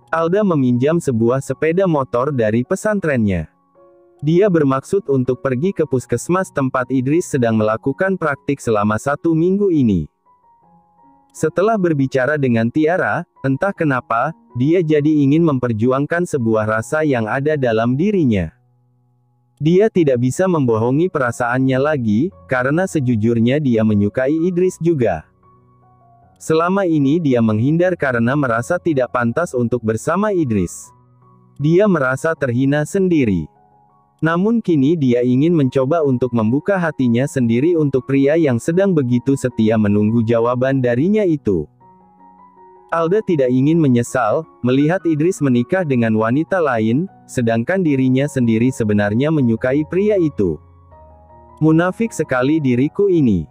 Alda meminjam sebuah sepeda motor dari pesantrennya. Dia bermaksud untuk pergi ke puskesmas tempat Idris sedang melakukan praktik selama 1 minggu ini. Setelah berbicara dengan Tiara, entah kenapa, dia jadi ingin memperjuangkan sebuah rasa yang ada dalam dirinya. Dia tidak bisa membohongi perasaannya lagi, karena sejujurnya dia menyukai Idris juga. Selama ini dia menghindar karena merasa tidak pantas untuk bersama Idris. Dia merasa terhina sendiri. Namun kini dia ingin mencoba untuk membuka hatinya sendiri untuk pria yang sedang begitu setia menunggu jawaban darinya itu. Alda tidak ingin menyesal, melihat Idris menikah dengan wanita lain, sedangkan dirinya sendiri sebenarnya menyukai pria itu. Munafik sekali diriku ini.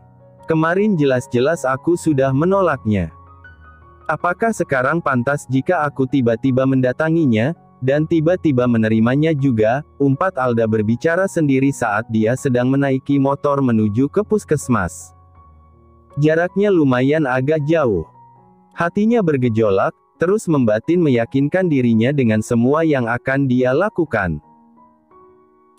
Kemarin jelas-jelas aku sudah menolaknya. Apakah sekarang pantas jika aku tiba-tiba mendatanginya, dan tiba-tiba menerimanya juga, umpat Alda berbicara sendiri saat dia sedang menaiki motor menuju ke puskesmas. Jaraknya lumayan agak jauh. Hatinya bergejolak, terus membatin meyakinkan dirinya dengan semua yang akan dia lakukan.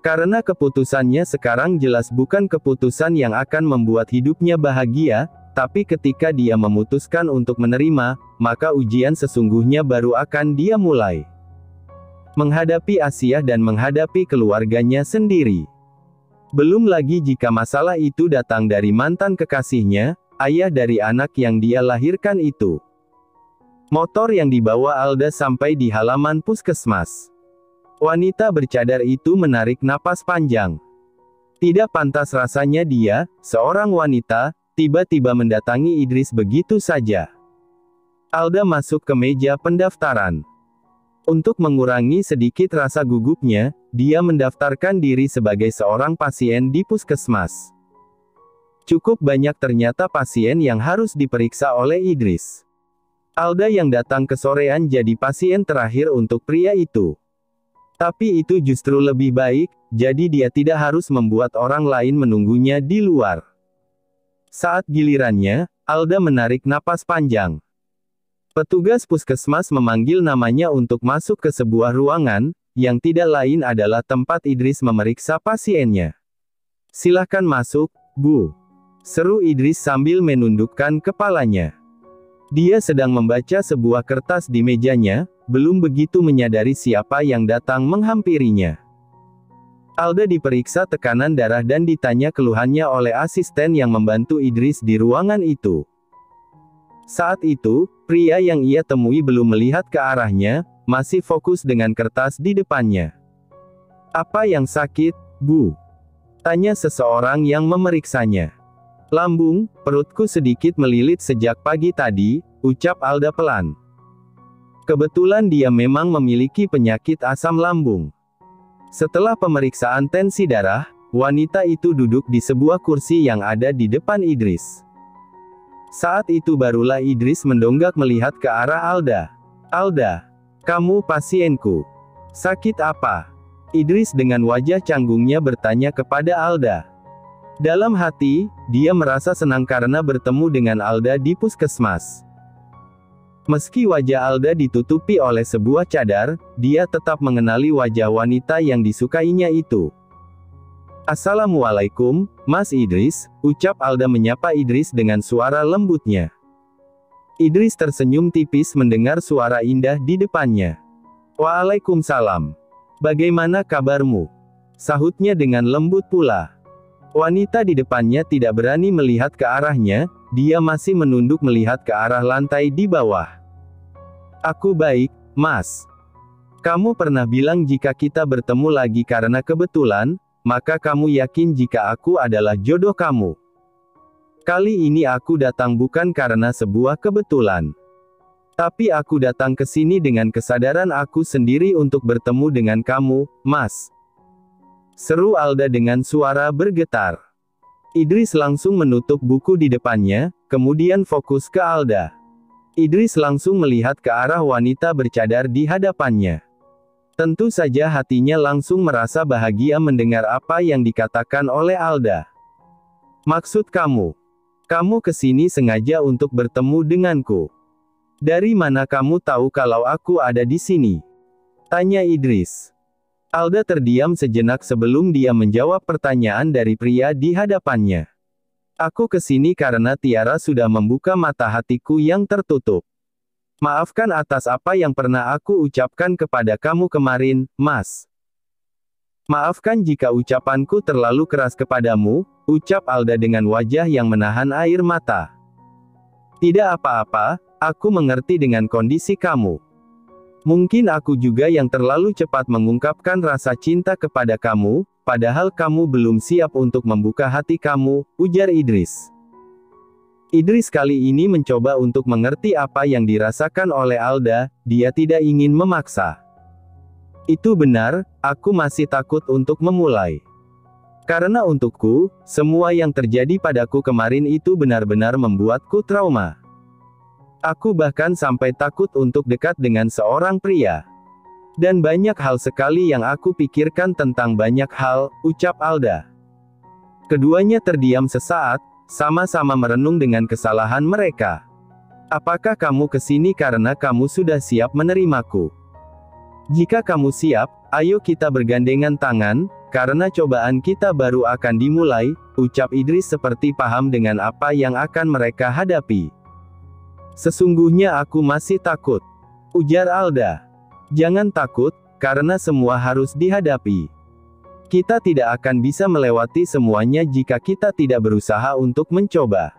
Karena keputusannya sekarang jelas bukan keputusan yang akan membuat hidupnya bahagia, tapi ketika dia memutuskan untuk menerima, maka ujian sesungguhnya baru akan dia mulai. Menghadapi Asyah dan menghadapi keluarganya sendiri. Belum lagi jika masalah itu datang dari mantan kekasihnya, ayah dari anak yang dia lahirkan itu. Motor yang dibawa Alda sampai di halaman puskesmas. Wanita bercadar itu menarik napas panjang. Tidak pantas rasanya dia, seorang wanita, tiba-tiba mendatangi Idris begitu saja. Alda masuk ke meja pendaftaran. Untuk mengurangi sedikit rasa gugupnya, dia mendaftarkan diri sebagai seorang pasien di puskesmas. Cukup banyak ternyata pasien yang harus diperiksa oleh Idris. Alda yang datang kesorean jadi pasien terakhir untuk pria itu. Tapi itu justru lebih baik, jadi dia tidak harus membuat orang lain menunggunya di luar. Saat gilirannya, Alda menarik napas panjang. Petugas puskesmas memanggil namanya untuk masuk ke sebuah ruangan, yang tidak lain adalah tempat Idris memeriksa pasiennya. "Silahkan masuk, Bu," seru Idris sambil menundukkan kepalanya. Dia sedang membaca sebuah kertas di mejanya, belum begitu menyadari siapa yang datang menghampirinya. Alda diperiksa tekanan darah dan ditanya keluhannya oleh asisten yang membantu Idris di ruangan itu. Saat itu, pria yang ia temui belum melihat ke arahnya, masih fokus dengan kertas di depannya. "Apa yang sakit, Bu?" tanya seseorang yang memeriksanya. "Lambung, perutku sedikit melilit sejak pagi tadi," ucap Alda pelan. Kebetulan dia memang memiliki penyakit asam lambung. Setelah pemeriksaan tensi darah, wanita itu duduk di sebuah kursi yang ada di depan Idris. Saat itu barulah Idris mendongak melihat ke arah Alda. "Alda, kamu pasienku. Sakit apa?" Idris dengan wajah canggungnya bertanya kepada Alda. Dalam hati, dia merasa senang karena bertemu dengan Alda di puskesmas. Meski wajah Alda ditutupi oleh sebuah cadar, dia tetap mengenali wajah wanita yang disukainya itu. "Assalamualaikum, Mas Idris," ucap Alda menyapa Idris dengan suara lembutnya. Idris tersenyum tipis mendengar suara indah di depannya. "Waalaikumsalam. Bagaimana kabarmu?" sahutnya dengan lembut pula. Wanita di depannya tidak berani melihat ke arahnya, dia masih menunduk melihat ke arah lantai di bawah. "Aku baik, Mas. Kamu pernah bilang jika kita bertemu lagi karena kebetulan, maka kamu yakin jika aku adalah jodoh kamu. Kali ini aku datang bukan karena sebuah kebetulan. Tapi aku datang ke sini dengan kesadaran aku sendiri untuk bertemu dengan kamu, Mas," seru Alda dengan suara bergetar. Idris langsung menutup buku di depannya, kemudian fokus ke Alda. Idris langsung melihat ke arah wanita bercadar di hadapannya. Tentu saja hatinya langsung merasa bahagia mendengar apa yang dikatakan oleh Alda. "Maksud kamu? Kamu kesini sengaja untuk bertemu denganku?" Dari mana kamu tahu kalau aku ada di sini? Tanya Idris. Alda terdiam sejenak sebelum dia menjawab pertanyaan dari pria di hadapannya. Aku kesini karena Tiara sudah membuka mata hatiku yang tertutup. Maafkan atas apa yang pernah aku ucapkan kepada kamu kemarin, Mas. Maafkan jika ucapanku terlalu keras kepadamu, ucap Alda dengan wajah yang menahan air mata. Tidak apa-apa, aku mengerti dengan kondisi kamu. Mungkin aku juga yang terlalu cepat mengungkapkan rasa cinta kepada kamu, padahal kamu belum siap untuk membuka hati kamu, ujar Idris. Idris kali ini mencoba untuk mengerti apa yang dirasakan oleh Alda, dia tidak ingin memaksa. Itu benar, aku masih takut untuk memulai. Karena untukku, semua yang terjadi padaku kemarin itu benar-benar membuatku trauma. Aku bahkan sampai takut untuk dekat dengan seorang pria. Dan banyak hal sekali yang aku pikirkan tentang banyak hal, ucap Alda. Keduanya terdiam sesaat, sama-sama merenung dengan kesalahan mereka. Apakah kamu kesini karena kamu sudah siap menerimaku? Jika kamu siap, ayo kita bergandengan tangan, karena cobaan kita baru akan dimulai, ucap Idris seperti paham dengan apa yang akan mereka hadapi. Sesungguhnya aku masih takut, ujar Alda. Jangan takut, karena semua harus dihadapi. Kita tidak akan bisa melewati semuanya jika kita tidak berusaha untuk mencoba.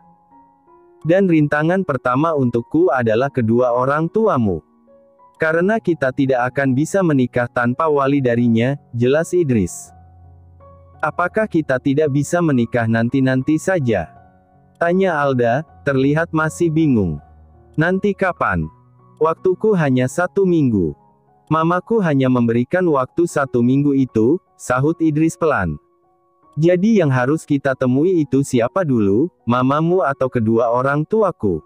Dan rintangan pertama untukku adalah kedua orang tuamu. Karena kita tidak akan bisa menikah tanpa wali darinya, jelas Idris. Apakah kita tidak bisa menikah nanti-nanti saja? Tanya Alda, terlihat masih bingung. Nanti kapan? Waktuku hanya 1 minggu. Mamaku hanya memberikan waktu 1 minggu itu, sahut Idris pelan. Jadi yang harus kita temui itu siapa dulu, mamamu atau kedua orang tuaku?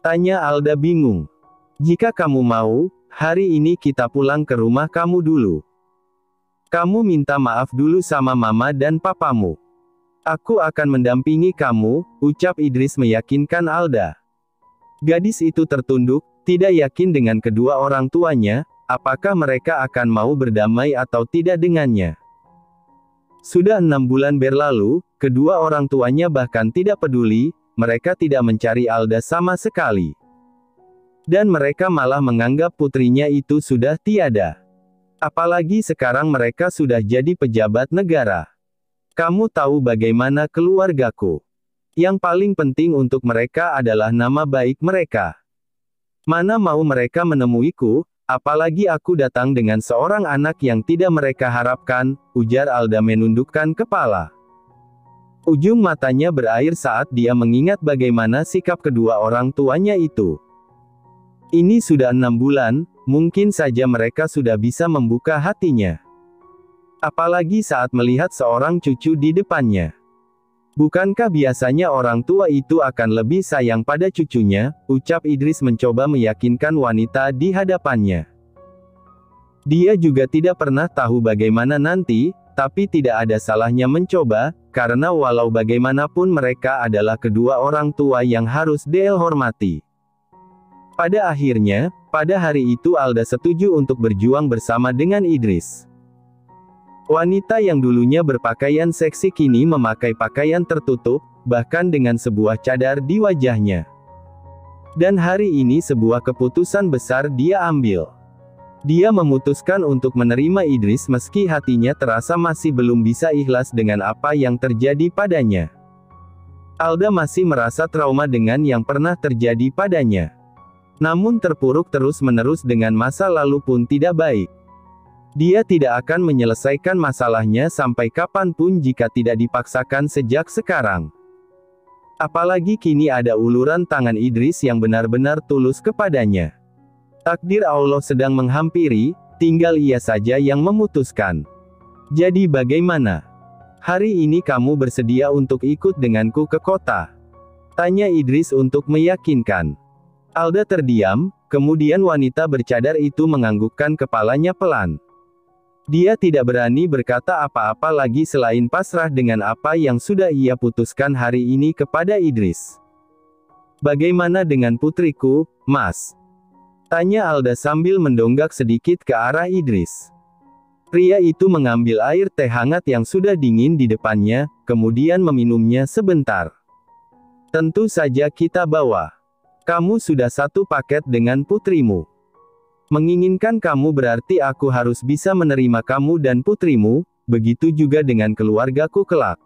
Tanya Alda bingung. Jika kamu mau, hari ini kita pulang ke rumah kamu dulu. Kamu minta maaf dulu sama mama dan papamu. Aku akan mendampingi kamu, ucap Idris meyakinkan Alda. Gadis itu tertunduk, tidak yakin dengan kedua orang tuanya, apakah mereka akan mau berdamai atau tidak dengannya. Sudah 6 bulan berlalu, kedua orang tuanya bahkan tidak peduli, mereka tidak mencari Alda sama sekali. Dan mereka malah menganggap putrinya itu sudah tiada. Apalagi sekarang mereka sudah jadi pejabat negara. Kamu tahu bagaimana keluargaku. Yang paling penting untuk mereka adalah nama baik mereka. Mana mau mereka menemuiku, apalagi aku datang dengan seorang anak yang tidak mereka harapkan, ujar Alda menundukkan kepala. Ujung matanya berair saat dia mengingat bagaimana sikap kedua orang tuanya itu. Ini sudah 6 bulan, mungkin saja mereka sudah bisa membuka hatinya. Apalagi saat melihat seorang cucu di depannya. Bukankah biasanya orang tua itu akan lebih sayang pada cucunya, ucap Idris mencoba meyakinkan wanita di hadapannya. Dia juga tidak pernah tahu bagaimana nanti, tapi tidak ada salahnya mencoba, karena walau bagaimanapun mereka adalah kedua orang tua yang harus dihormati. Pada akhirnya, pada hari itu Alda setuju untuk berjuang bersama dengan Idris. Wanita yang dulunya berpakaian seksi kini memakai pakaian tertutup, bahkan dengan sebuah cadar di wajahnya. Dan hari ini sebuah keputusan besar dia ambil. Dia memutuskan untuk menerima Idris meski hatinya terasa masih belum bisa ikhlas dengan apa yang terjadi padanya. Alda masih merasa trauma dengan yang pernah terjadi padanya. Namun terpuruk terus-menerus dengan masa lalu pun tidak baik. Dia tidak akan menyelesaikan masalahnya sampai kapanpun jika tidak dipaksakan sejak sekarang. Apalagi kini ada uluran tangan Idris yang benar-benar tulus kepadanya. Takdir Allah sedang menghampiri, tinggal ia saja yang memutuskan. Jadi bagaimana? Hari ini kamu bersedia untuk ikut denganku ke kota? Tanya Idris untuk meyakinkan. Alda terdiam, kemudian wanita bercadar itu menganggukkan kepalanya pelan. Dia tidak berani berkata apa-apa lagi selain pasrah dengan apa yang sudah ia putuskan hari ini kepada Idris. Bagaimana dengan putriku, Mas? Tanya Alda sambil mendongak sedikit ke arah Idris. Pria itu mengambil air teh hangat yang sudah dingin di depannya, kemudian meminumnya sebentar. Tentu saja kita bawa. Kamu sudah satu paket dengan putrimu. Menginginkan kamu berarti aku harus bisa menerima kamu dan putrimu, begitu juga dengan keluargaku kelak.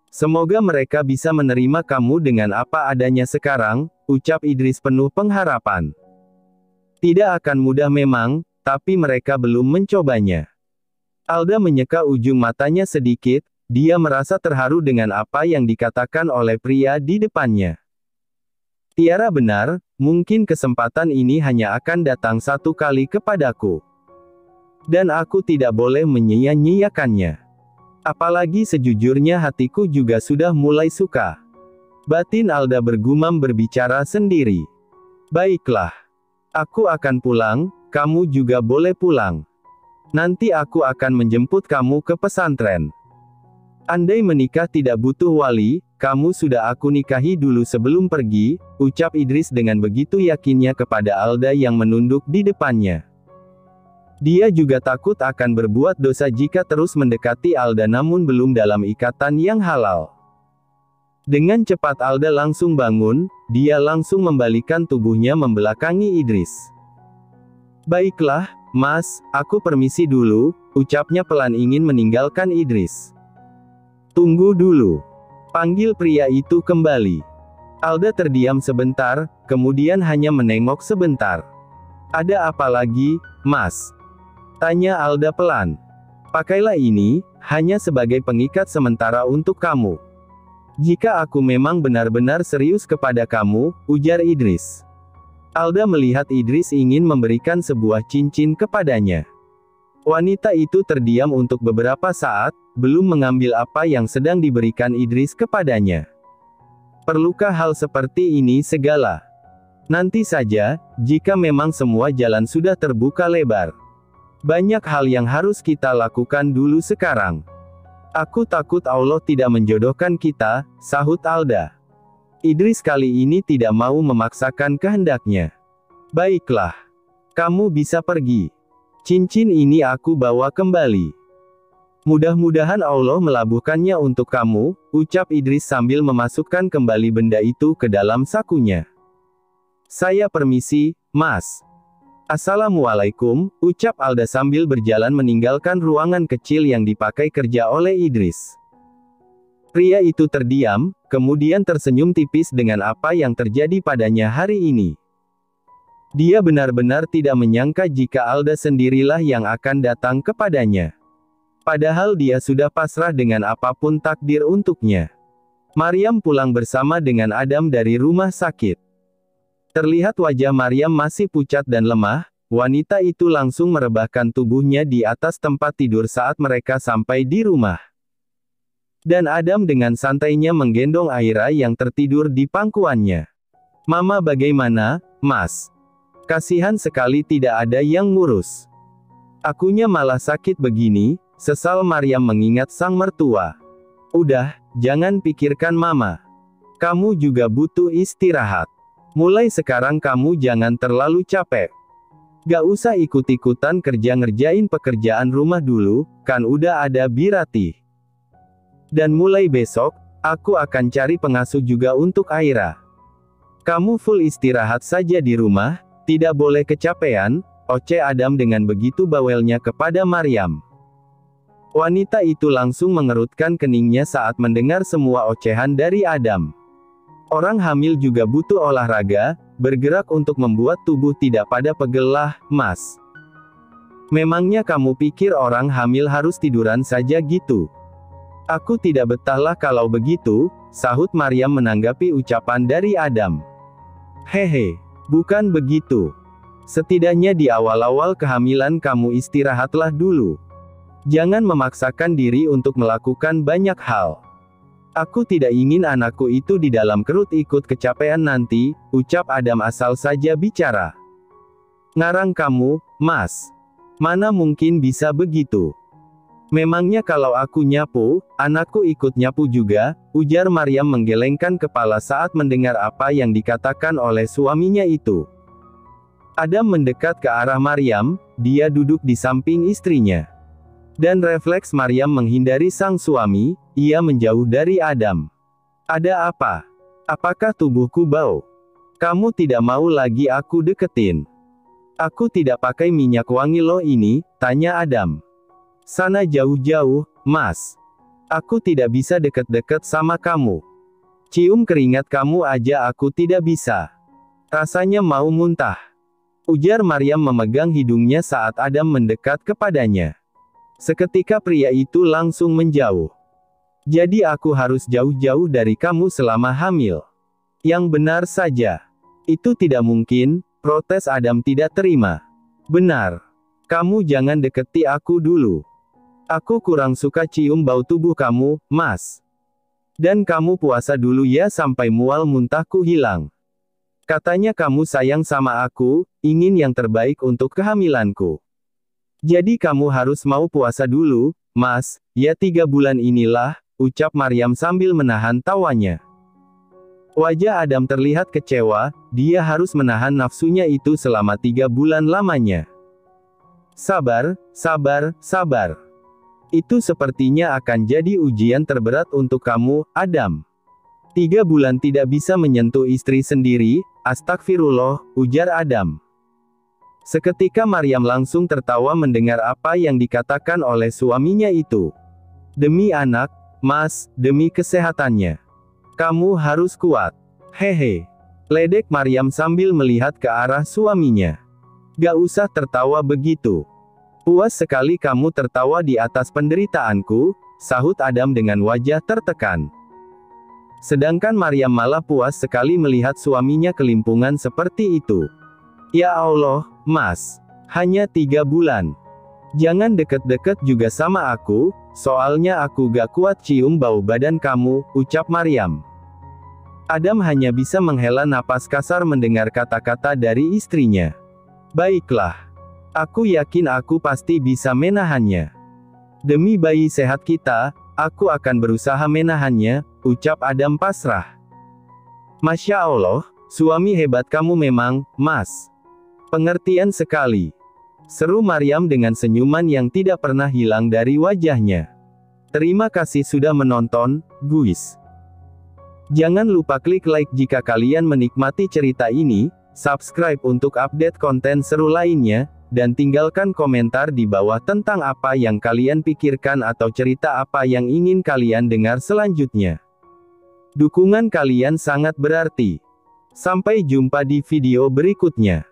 Semoga mereka bisa menerima kamu dengan apa adanya sekarang, ucap Idris penuh pengharapan. Tidak akan mudah memang, tapi mereka belum mencobanya. Alda menyeka ujung matanya sedikit, dia merasa terharu dengan apa yang dikatakan oleh pria di depannya. Tiara benar, mungkin kesempatan ini hanya akan datang satu kali kepadaku. Dan aku tidak boleh menyia-nyiakannya. Apalagi sejujurnya hatiku juga sudah mulai suka. Batin Alda bergumam berbicara sendiri. Baiklah. Aku akan pulang, kamu juga boleh pulang. Nanti aku akan menjemput kamu ke pesantren. Andai menikah tidak butuh wali, kamu sudah aku nikahi dulu sebelum pergi, ucap Idris dengan begitu yakinnya kepada Alda yang menunduk di depannya. Dia juga takut akan berbuat dosa jika terus mendekati Alda namun belum dalam ikatan yang halal. Dengan cepat Alda langsung bangun, dia langsung membalikan tubuhnya membelakangi Idris. Baiklah, Mas, aku permisi dulu, ucapnya pelan ingin meninggalkan Idris. Tunggu dulu. Panggil pria itu kembali. Alda terdiam sebentar, kemudian hanya menengok sebentar. Ada apa lagi, Mas? Tanya Alda pelan. Pakailah ini, hanya sebagai pengikat sementara untuk kamu. Jika aku memang benar-benar serius kepada kamu, ujar Idris. Alda melihat Idris ingin memberikan sebuah cincin kepadanya. Wanita itu terdiam untuk beberapa saat, belum mengambil apa yang sedang diberikan Idris kepadanya. Perlukah hal seperti ini segala? Nanti saja, jika memang semua jalan sudah terbuka lebar. Banyak hal yang harus kita lakukan dulu sekarang. Aku takut Allah tidak menjodohkan kita, sahut Alda. Idris kali ini tidak mau memaksakan kehendaknya. Baiklah. Kamu bisa pergi. Cincin ini aku bawa kembali. Mudah-mudahan Allah melabuhkannya untuk kamu, ucap Idris sambil memasukkan kembali benda itu ke dalam sakunya. Saya permisi, Mas. Assalamualaikum, ucap Alda sambil berjalan meninggalkan ruangan kecil yang dipakai kerja oleh Idris. Pria itu terdiam, kemudian tersenyum tipis dengan apa yang terjadi padanya hari ini. Dia benar-benar tidak menyangka jika Alda sendirilah yang akan datang kepadanya. Padahal dia sudah pasrah dengan apapun takdir untuknya. Maryam pulang bersama dengan Adam dari rumah sakit. Terlihat wajah Maryam masih pucat dan lemah, wanita itu langsung merebahkan tubuhnya di atas tempat tidur saat mereka sampai di rumah. Dan Adam dengan santainya menggendong Aira yang tertidur di pangkuannya. Mama bagaimana, Mas? Kasihan sekali tidak ada yang ngurus. Akunya malah sakit begini, sesal Maryam mengingat sang mertua. Udah, jangan pikirkan Mama. Kamu juga butuh istirahat. Mulai sekarang kamu jangan terlalu capek. Gak usah ikut-ikutan kerja ngerjain pekerjaan rumah dulu, kan udah ada Birati. Dan mulai besok, aku akan cari pengasuh juga untuk Aira. Kamu full istirahat saja di rumah, tidak boleh kecapean, oce Adam dengan begitu bawelnya kepada Maryam. Wanita itu langsung mengerutkan keningnya saat mendengar semua ocehan dari Adam. Orang hamil juga butuh olahraga, bergerak untuk membuat tubuh tidak pada pegel lah, Mas. Memangnya kamu pikir orang hamil harus tiduran saja gitu? Aku tidak betahlah kalau begitu, sahut Maryam menanggapi ucapan dari Adam. Hehe, bukan begitu. Setidaknya di awal-awal kehamilan kamu istirahatlah dulu. Jangan memaksakan diri untuk melakukan banyak hal. Aku tidak ingin anakku itu di dalam kerut ikut kecapean nanti, ucap Adam asal saja bicara. Ngarang kamu, Mas. Mana mungkin bisa begitu. Memangnya kalau aku nyapu, anakku ikut nyapu juga, ujar Maryam menggelengkan kepala saat mendengar apa yang dikatakan oleh suaminya itu. Adam mendekat ke arah Maryam, dia duduk di samping istrinya. Dan refleks Maryam menghindari sang suami, ia menjauh dari Adam. Ada apa? Apakah tubuhku bau? Kamu tidak mau lagi aku deketin? Aku tidak pakai minyak wangi loh ini, tanya Adam. Sana jauh-jauh, Mas. Aku tidak bisa deket-deket sama kamu. Cium keringat kamu aja aku tidak bisa. Rasanya mau muntah. Ujar Maryam memegang hidungnya saat Adam mendekat kepadanya. Seketika pria itu langsung menjauh. Jadi aku harus jauh-jauh dari kamu selama hamil. Yang benar saja. Itu tidak mungkin, protes Adam tidak terima. Benar. Kamu jangan deketi aku dulu. Aku kurang suka cium bau tubuh kamu, Mas. Dan kamu puasa dulu ya sampai mual muntahku hilang. Katanya kamu sayang sama aku, ingin yang terbaik untuk kehamilanku. Jadi kamu harus mau puasa dulu, Mas, ya 3 bulan inilah, ucap Maryam sambil menahan tawanya. Wajah Adam terlihat kecewa, dia harus menahan nafsunya itu selama 3 bulan lamanya. Sabar, sabar, sabar. Itu sepertinya akan jadi ujian terberat untuk kamu, Adam. 3 bulan tidak bisa menyentuh istri sendiri, astagfirullah, ujar Adam. Seketika Maryam langsung tertawa mendengar apa yang dikatakan oleh suaminya itu. Demi anak, Mas, demi kesehatannya. Kamu harus kuat. Hehe. Ledek Maryam sambil melihat ke arah suaminya. Gak usah tertawa begitu. Puas sekali kamu tertawa di atas penderitaanku, sahut Adam dengan wajah tertekan. Sedangkan Maryam malah puas sekali melihat suaminya kelimpungan seperti itu. Ya Allah, Mas. Hanya 3 bulan. Jangan deket-deket juga sama aku, soalnya aku gak kuat cium bau badan kamu, ucap Maryam. Adam hanya bisa menghela napas kasar mendengar kata-kata dari istrinya. Baiklah. Aku yakin aku pasti bisa menahannya. Demi bayi sehat kita, aku akan berusaha menahannya, ucap Adam pasrah. Masya Allah, suami hebat kamu memang, Mas. Pengertian sekali. Seru Maryam dengan senyuman yang tidak pernah hilang dari wajahnya. Terima kasih sudah menonton, guys. Jangan lupa klik like jika kalian menikmati cerita ini, subscribe untuk update konten seru lainnya, dan tinggalkan komentar di bawah tentang apa yang kalian pikirkan atau cerita apa yang ingin kalian dengar selanjutnya. Dukungan kalian sangat berarti. Sampai jumpa di video berikutnya.